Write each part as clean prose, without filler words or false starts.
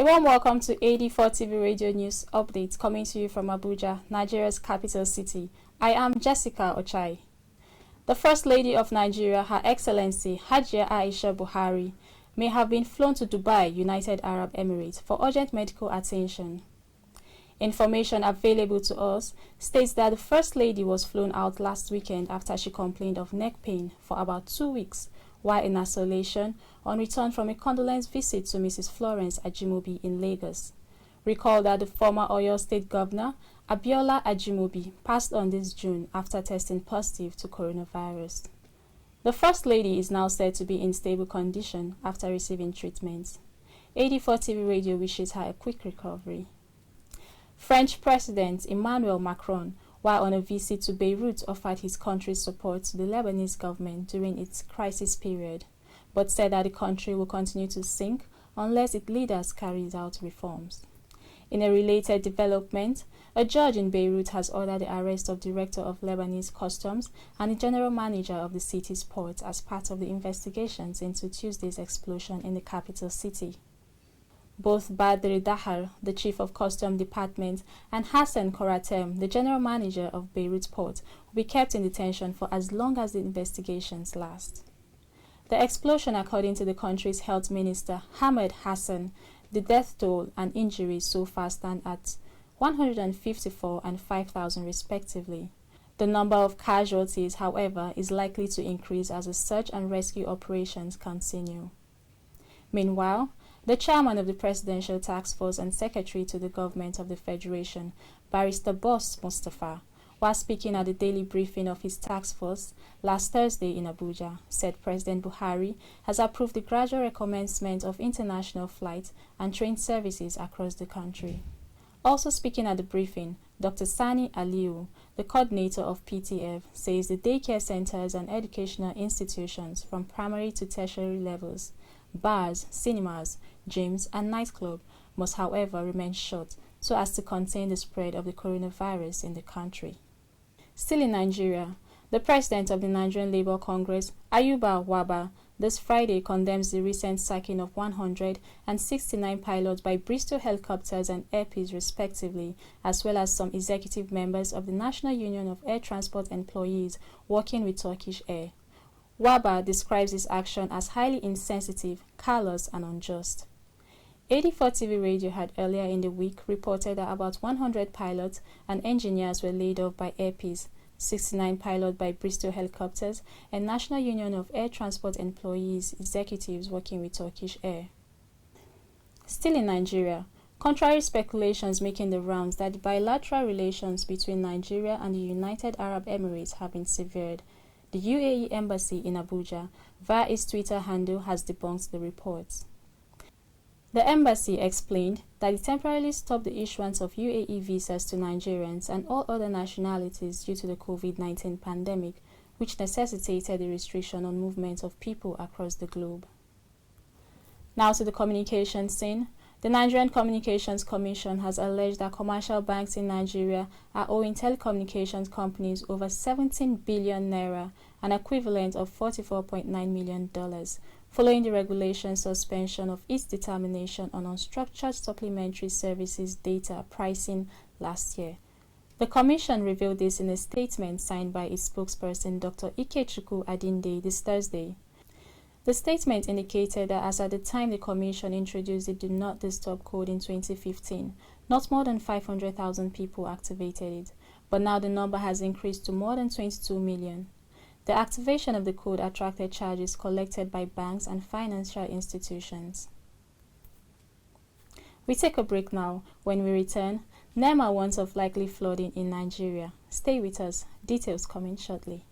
warm welcome to AD4 TV Radio News Update coming to you from Abuja, Nigeria's capital city. I am Jessica Ochai. The First Lady of Nigeria, Her Excellency Hajia Aisha Buhari, may have been flown to Dubai, United Arab Emirates, for urgent medical attention. Information available to us states that the First Lady was flown out last weekend after she complained of neck pain for about 2 weeks while in isolation on return from a condolence visit to Mrs. Florence Ajimobi in Lagos. Recall that the former Oyo State Governor, Abiola Ajimobi, passed on this June after testing positive to coronavirus. The First Lady is now said to be in stable condition after receiving treatment. AD4 TV Radio wishes her a quick recovery. French President Emmanuel Macron, while on a visit to Beirut, offered his country's support to the Lebanese government during its crisis period, but said that the country will continue to sink unless its leaders carry out reforms. In a related development, a judge in Beirut has ordered the arrest of Director of Lebanese Customs and the General Manager of the city's port as part of the investigations into Tuesday's explosion in the capital city. Both Badri Dahar, the Chief of Customs Department, and Hassan Koratem, the General Manager of Beirut Port, will be kept in detention for as long as the investigations last. The explosion, according to the country's health minister, Ahmed Hassan, the death toll and injuries so far stand at 154 and 5,000 respectively. The number of casualties, however, is likely to increase as the search and rescue operations continue. Meanwhile, the chairman of the Presidential Task Force and secretary to the government of the Federation, Barrister Boss Mustafa, while speaking at the daily briefing of his task force last Thursday in Abuja, said President Buhari has approved the gradual recommencement of international flights and train services across the country. Also speaking at the briefing, Dr. Sani Aliu, the coordinator of PTF, says the daycare centers and educational institutions from primary to tertiary levels, bars, cinemas, gyms, and nightclubs must, however, remain shut so as to contain the spread of the coronavirus in the country. Still in Nigeria, the president of the Nigerian Labour Congress, Ayuba Waba, this Friday condemns the recent sacking of 169 pilots by Bristol Helicopters and Air Peace respectively, as well as some executive members of the National Union of Air Transport Employees working with Turkish Air. Waba describes this action as highly insensitive, callous, and unjust. AD4 TV Radio had earlier in the week reported that about 100 pilots and engineers were laid off by Air Peace, 69 pilots by Bristol Helicopters, and National Union of Air Transport Employees executives working with Turkish Air. Still in Nigeria, contrary speculations making the rounds that the bilateral relations between Nigeria and the United Arab Emirates have been severed, the UAE Embassy in Abuja, via its Twitter handle, has debunked the reports. The embassy explained that it temporarily stopped the issuance of UAE visas to Nigerians and all other nationalities due to the COVID-19 pandemic, which necessitated the restriction on movement of people across the globe. Now to the communication scene. The Nigerian Communications Commission has alleged that commercial banks in Nigeria are owing telecommunications companies over 17 billion naira, an equivalent of $44.9 million, following the regulation suspension of its determination on unstructured supplementary services data pricing last year. The Commission revealed this in a statement signed by its spokesperson, Dr. Ikechukwu Adinde, this Thursday. The statement indicated that as at the time the Commission introduced the Do Not Disturb code in 2015, not more than 500,000 people activated it, but now the number has increased to more than 22 million. The activation of the code attracted charges collected by banks and financial institutions. We take a break now. When we return, NEMA warns of likely flooding in Nigeria. Stay with us. Details coming shortly.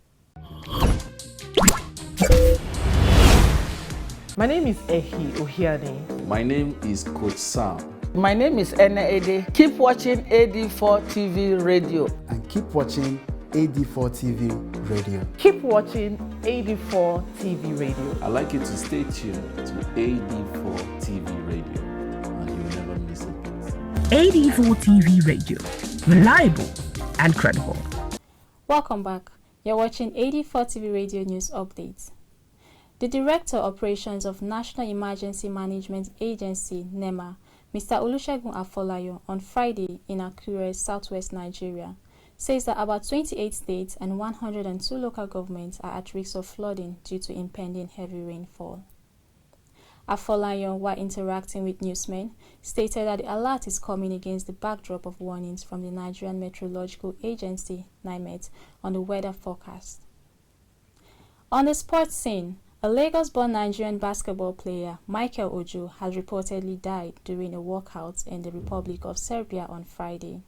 My name is Ehi Ohiani. My name is Coach Sam. My name is Ene Ede. Keep watching AD4 TV Radio. And keep watching AD4 TV Radio. Keep watching AD4 TV Radio. I'd like you to stay tuned to AD4 TV Radio and you'll never miss a beat. AD4 TV Radio. Reliable and credible. Welcome back. You're watching AD4 TV Radio News Updates. The Director Operations of National Emergency Management Agency, NEMA, Mr. Olusegun Afolayan, on Friday in Akure, southwest Nigeria, says that about 28 states and 102 local governments are at risk of flooding due to impending heavy rainfall. Afolayan, while interacting with newsmen, stated that the alert is coming against the backdrop of warnings from the Nigerian Meteorological Agency, NIMET, on the weather forecast. On the sports scene, a Lagos-born Nigerian basketball player, Michael Ojo, has reportedly died during a walkout in the Republic of Serbia on Friday.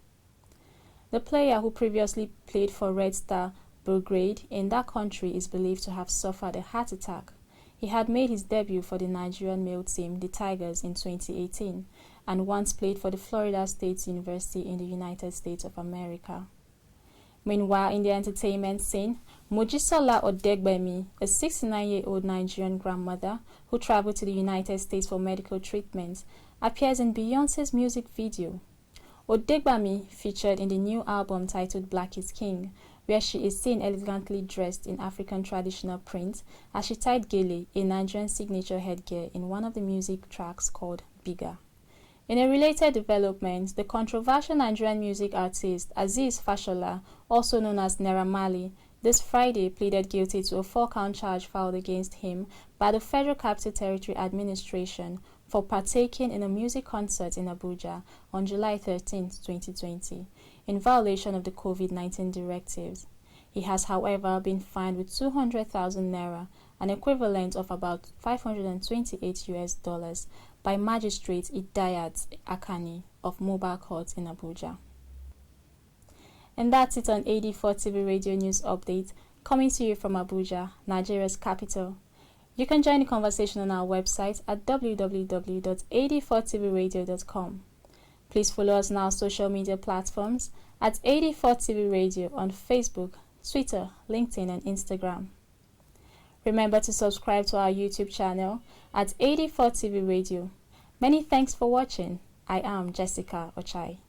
The player, who previously played for Red Star Belgrade in that country, is believed to have suffered a heart attack. He had made his debut for the Nigerian male team, the Tigers, in 2018, and once played for the Florida State University in the United States of America. Meanwhile, in the entertainment scene, Mojisola Odegbemi, a 69-year-old Nigerian grandmother who traveled to the United States for medical treatment, appears in BEYONCE'S music video. Odegbami featured in the new album titled Black is King, where she is seen elegantly dressed in African traditional print as she tied gele, a Nigerian signature headgear, in one of the music tracks called Bigger. In a related development, the controversial Nigerian music artist Azeez Fashola, also known as Naira Marley, this Friday pleaded guilty to a 4-count charge filed against him by the Federal Capital Territory Administration for partaking in a music concert in Abuja on July 13, 2020, in violation of the COVID-19 directives. He has, however, been fined with 200,000 naira, an equivalent of about $528 by Magistrate Idayat Akani of Mobile Court in Abuja. And that's it on AD4 TV Radio News Update, coming to you from Abuja, Nigeria's capital. You can join the conversation on our website at www.ad4tvradio.com. Please follow us on our social media platforms at AD4TV Radio on Facebook, Twitter, LinkedIn, and Instagram. Remember to subscribe to our YouTube channel at AD4TV Radio. Many thanks for watching. I am Jessica Ochai.